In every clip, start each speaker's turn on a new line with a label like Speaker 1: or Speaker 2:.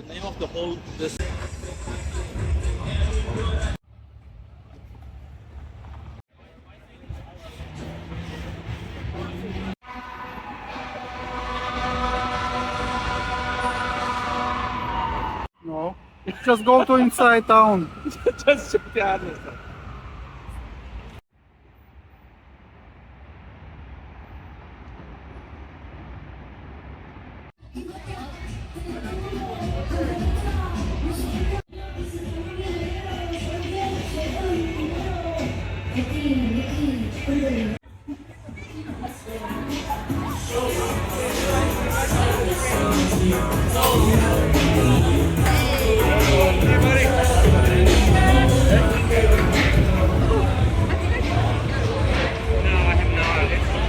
Speaker 1: the name of the whole this.
Speaker 2: No, just go to inside town.
Speaker 1: Just check the address.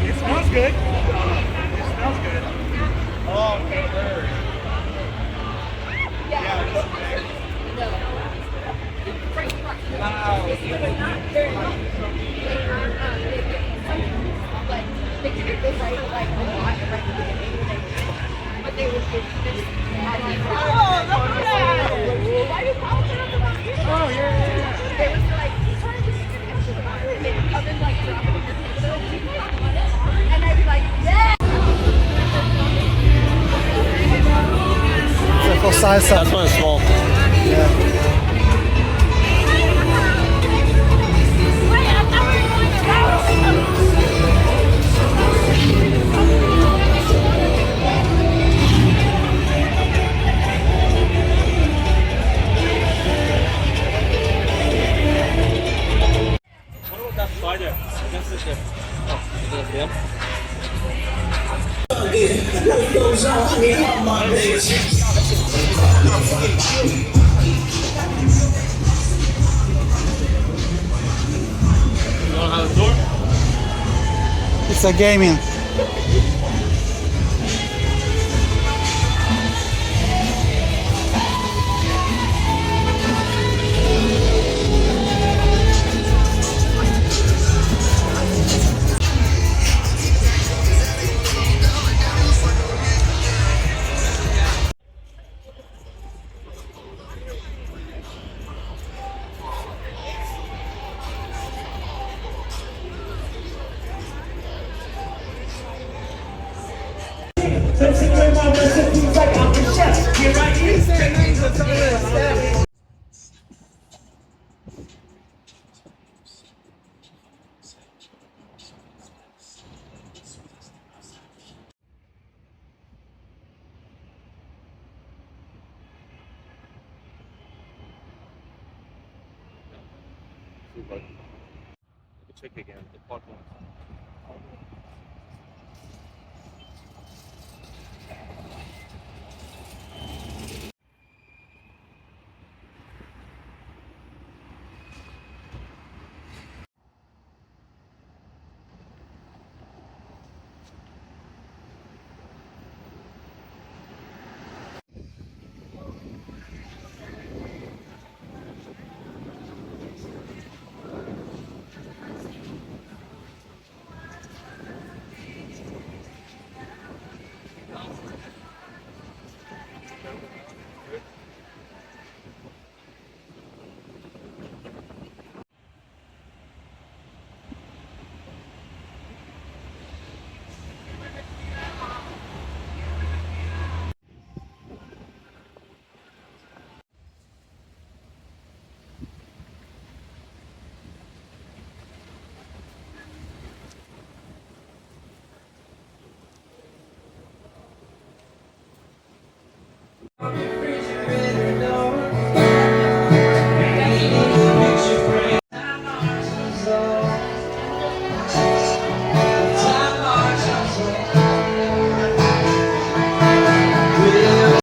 Speaker 3: It smells good. It smells good. Oh, okay.
Speaker 2: For salsa.
Speaker 1: That's one small.
Speaker 2: Yeah.
Speaker 1: What about that spider? I guess it's there. Oh, that's them. You know how to door?
Speaker 2: It's a gaming.
Speaker 1: Check again. The part one.